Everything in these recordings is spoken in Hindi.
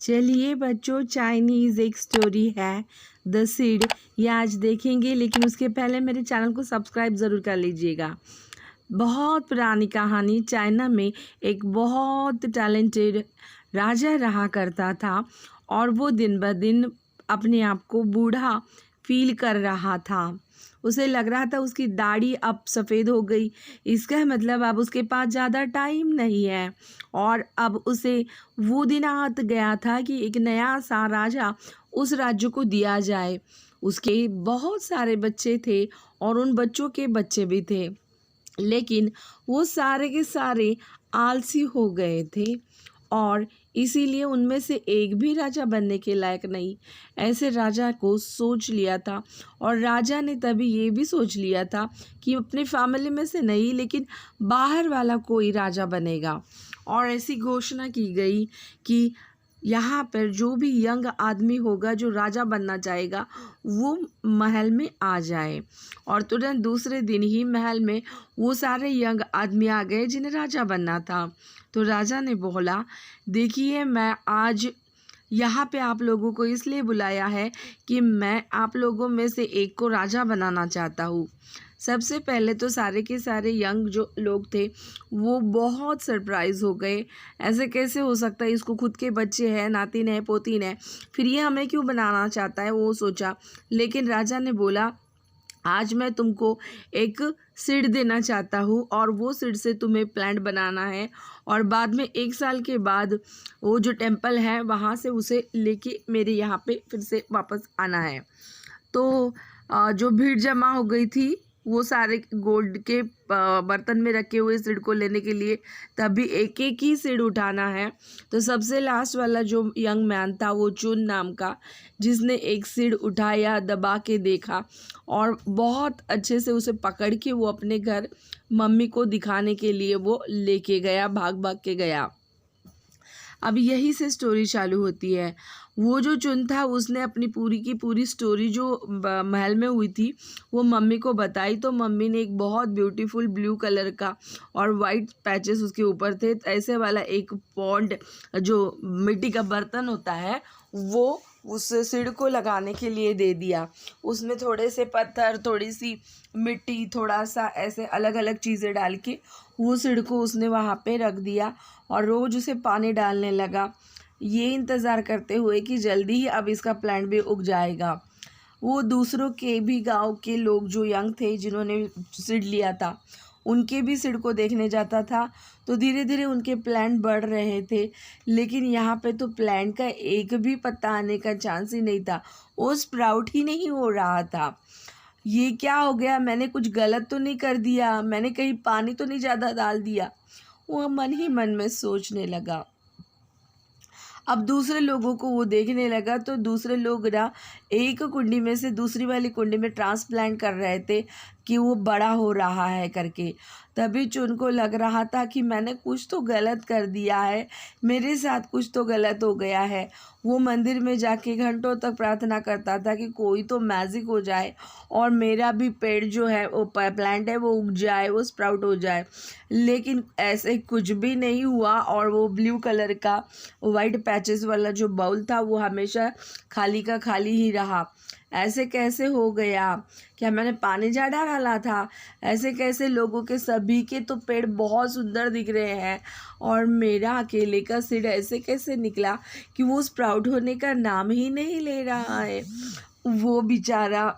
चलिए बच्चों, चाइनीज़ एक स्टोरी है द सीड, ये आज देखेंगे। लेकिन उसके पहले मेरे चैनल को सब्सक्राइब ज़रूर कर लीजिएगा। बहुत पुरानी कहानी। चाइना में एक बहुत टैलेंटेड राजा रहा करता था और वो दिन ब दिन अपने आप को बूढ़ा फील कर रहा था। उसे लग रहा था उसकी दाढ़ी अब सफ़ेद हो गई। इसका मतलब अब उसके पास ज़्यादा टाइम नहीं है और अब उसे वो दिन आ गया था कि एक नया सा राजा उस राज्य को दिया जाए। उसके बहुत सारे बच्चे थे और उन बच्चों के बच्चे भी थे, लेकिन वो सारे के सारे आलसी हो गए थे और इसीलिए उनमें से एक भी राजा बनने के लायक नहीं। ऐसे राजा को सोच लिया था और राजा ने तभी ये भी सोच लिया था कि अपने फैमिली में से नहीं, लेकिन बाहर वाला कोई राजा बनेगा। और ऐसी घोषणा की गई कि यहाँ पर जो भी यंग आदमी होगा जो राजा बनना चाहेगा वो महल में आ जाए। और तुरंत दूसरे दिन ही महल में वो सारे यंग आदमी आ गए जिन्हें राजा बनना था। तो राजा ने बोला, देखिए मैं आज यहाँ पे आप लोगों को इसलिए बुलाया है कि मैं आप लोगों में से एक को राजा बनाना चाहता हूँ। सबसे पहले तो सारे के सारे यंग जो लोग थे वो बहुत सरप्राइज़ हो गए। ऐसे कैसे हो सकता है, इसको खुद के बच्चे हैं, नातिन है, पोतीन है, फिर ये हमें क्यों बनाना चाहता है, वो सोचा। लेकिन राजा ने बोला, आज मैं तुमको एक सीड देना चाहता हूँ और वो सीड से तुम्हें प्लांट बनाना है और बाद में 1 साल के बाद वो जो टेम्पल है वहाँ से उसे लेके मेरे यहाँ पे फिर से वापस आना है। तो जो भीड़ जमा हो गई थी वो सारे गोल्ड के बर्तन में रखे हुए सीड को लेने के लिए, तभी एक एक ही सीड उठाना है। तो सबसे लास्ट वाला जो यंग मैन था वो चुन नाम का, जिसने एक सीड उठाया, दबा के देखा और बहुत अच्छे से उसे पकड़ के वो अपने घर मम्मी को दिखाने के लिए वो लेके गया, भाग भाग के गया। अब यही से स्टोरी चालू होती है। वो जो चुन था उसने अपनी पूरी की पूरी स्टोरी जो महल में हुई थी वो मम्मी को बताई। तो मम्मी ने एक बहुत ब्यूटीफुल ब्लू कलर का और वाइट पैचेस उसके ऊपर थे ऐसे वाला एक पॉन्ड जो मिट्टी का बर्तन होता है वो उस सीड को लगाने के लिए दे दिया। उसमें थोड़े से पत्थर, थोड़ी सी मिट्टी, थोड़ा सा ऐसे अलग अलग चीज़ें डाल के वो सीड को उसने वहाँ पे रख दिया और रोज़ उसे पानी डालने लगा, ये इंतज़ार करते हुए कि जल्दी ही अब इसका प्लांट भी उग जाएगा। वो दूसरों के भी गांव के लोग जो यंग थे जिन्होंने सीड लिया था उनके भी सीड को देखने जाता था। तो धीरे धीरे उनके प्लांट बढ़ रहे थे, लेकिन यहाँ पे तो प्लांट का एक भी पत्ता आने का चांस ही नहीं था, वो स्प्राउट ही नहीं हो रहा था। ये क्या हो गया, मैंने कुछ गलत तो नहीं कर दिया, मैंने कहीं पानी तो नहीं ज़्यादा डाल दिया, वो मन ही मन में सोचने लगा। अब दूसरे लोगों को वो देखने लगा तो दूसरे लोग ना एक कुंडी में से दूसरी वाली कुंडी में ट्रांसप्लांट कर रहे थे कि वो बड़ा हो रहा है करके। तभी चुन को लग रहा था कि मैंने कुछ तो गलत कर दिया है, मेरे साथ कुछ तो गलत हो गया है। वो मंदिर में जाके घंटों तक प्रार्थना करता था कि कोई तो मैजिक हो जाए और मेरा भी पेड़ जो है वो प्लांट है वो उग जाए, वो स्प्राउट हो जाए। लेकिन ऐसे कुछ भी नहीं हुआ और वो ब्लू कलर का वाइट पैचेस वाला जो बाउल था वो हमेशा खाली का खाली ही रहा। ऐसे कैसे हो गया, क्या मैंने पानी ज़्यादा डाला था? ऐसे कैसे लोगों के सभी के तो पेड़ बहुत सुंदर दिख रहे हैं और मेरा अकेले का सीड ऐसे कैसे निकला कि वो स्प्राउट होने का नाम ही नहीं ले रहा है। वो बेचारा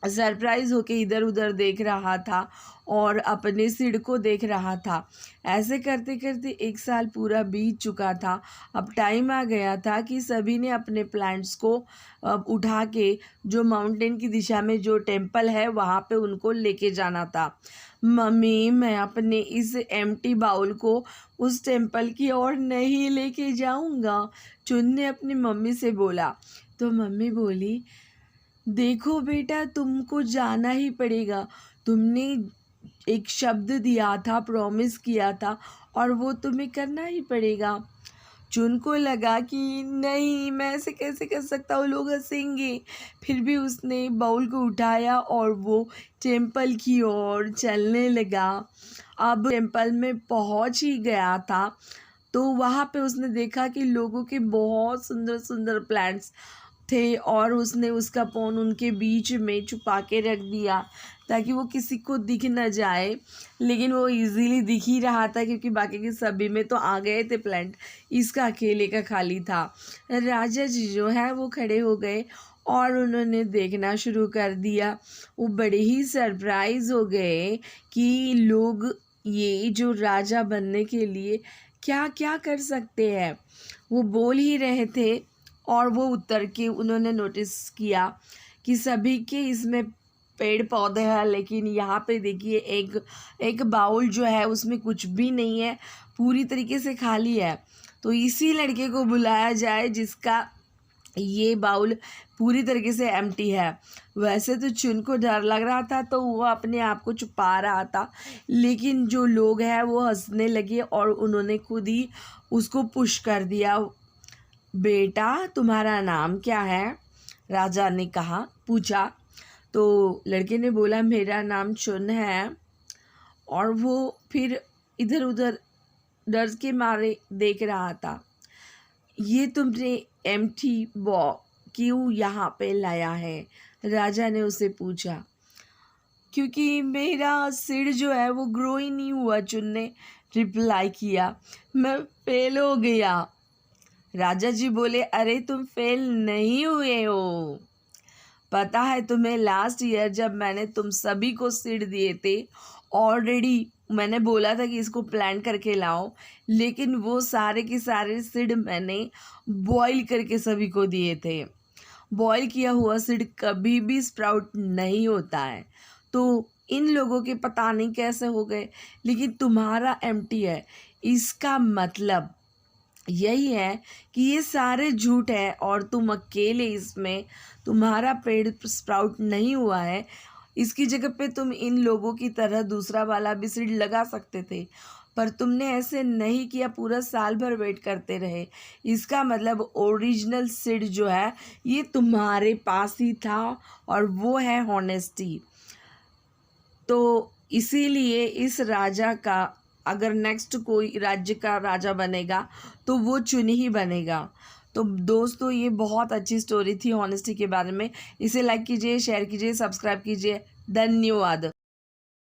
सरप्राइज होके इधर उधर देख रहा था और अपने सीड को देख रहा था। ऐसे करते करते 1 साल पूरा बीत चुका था। अब टाइम आ गया था कि सभी ने अपने प्लांट्स को उठा के जो माउंटेन की दिशा में जो टेम्पल है वहाँ पे उनको लेके जाना था। मम्मी, मैं अपने इस एम्प्टी बाउल को उस टेम्पल की ओर नहीं लेके जाऊँगा, चुन ने अपनी मम्मी से बोला। तो मम्मी बोली, देखो बेटा, तुमको जाना ही पड़ेगा, तुमने एक शब्द दिया था, प्रॉमिस किया था और वो तुम्हें करना ही पड़ेगा। चुन को लगा कि नहीं, मैं ऐसे कैसे कर सकता हूँ, लोग हंसेंगे। फिर भी उसने बाउल को उठाया और वो टेम्पल की ओर चलने लगा। अब टेम्पल में पहुँच ही गया था तो वहाँ पे उसने देखा कि लोगों के बहुत सुंदर सुंदर प्लांट्स थे और उसने उसका फ़ोन उनके बीच में छुपा के रख दिया ताकि वो किसी को दिख न जाए। लेकिन वो इजीली दिख ही रहा था क्योंकि बाकी के सभी में तो आ गए थे प्लांट, इसका अकेले का खाली था। राजा जी जो है वो खड़े हो गए और उन्होंने देखना शुरू कर दिया। वो बड़े ही सरप्राइज़ हो गए कि लोग ये जो राजा बनने के लिए क्या क्या कर सकते हैं। वो बोल ही रहे थे और वो उतर के उन्होंने नोटिस किया कि सभी के इसमें पेड़ पौधे हैं, लेकिन यहाँ पे देखिए एक एक बाउल जो है उसमें कुछ भी नहीं है, पूरी तरीके से खाली है। तो इसी लड़के को बुलाया जाए जिसका ये बाउल पूरी तरीके से एम्प्टी है। वैसे तो चुन को डर लग रहा था तो वो अपने आप को छुपा रहा था, लेकिन जो लोग हैं वो हंसने लगे और उन्होंने खुद ही उसको पुश कर दिया। बेटा तुम्हारा नाम क्या है? राजा ने पूछा। तो लड़के ने बोला मेरा नाम चुन है। और वो फिर इधर उधर डर के मारे देख रहा था। ये तुमने एम्प्टी बॉ क्यों यहाँ पे लाया है? राजा ने उसे पूछा। क्योंकि मेरा सिर जो है वो ग्रो ही नहीं हुआ, चुन ने रिप्लाई किया। मैं फेल हो गया। राजा जी बोले अरे तुम फेल नहीं हुए हो, पता है तुम्हें लास्ट ईयर जब मैंने तुम सभी को सीड दिए थे, ऑलरेडी मैंने बोला था कि इसको प्लान करके लाओ, लेकिन वो सारे के सारे सीड मैंने बॉईल करके सभी को दिए थे। बॉईल किया हुआ सीड कभी भी स्प्राउट नहीं होता है। तो इन लोगों के पता नहीं कैसे हो गए, लेकिन तुम्हारा एम्प्टी है। इसका मतलब यही है कि ये सारे झूठ है और तुम अकेले इसमें, तुम्हारा पेड़ स्प्राउट नहीं हुआ है। इसकी जगह पे तुम इन लोगों की तरह दूसरा वाला भी सीड लगा सकते थे, पर तुमने ऐसे नहीं किया, पूरा साल भर वेट करते रहे। इसका मतलब ओरिजिनल सीड जो है ये तुम्हारे पास ही था और वो है हॉनेस्टी। तो इसीलिए इस राजा का अगर नेक्स्ट कोई राज्य का राजा बनेगा तो वो चुन ही बनेगा। तो दोस्तों ये बहुत अच्छी स्टोरी थी हॉनेस्टी के बारे में। इसे लाइक कीजिए, शेयर कीजिए, सब्सक्राइब कीजिए। धन्यवाद।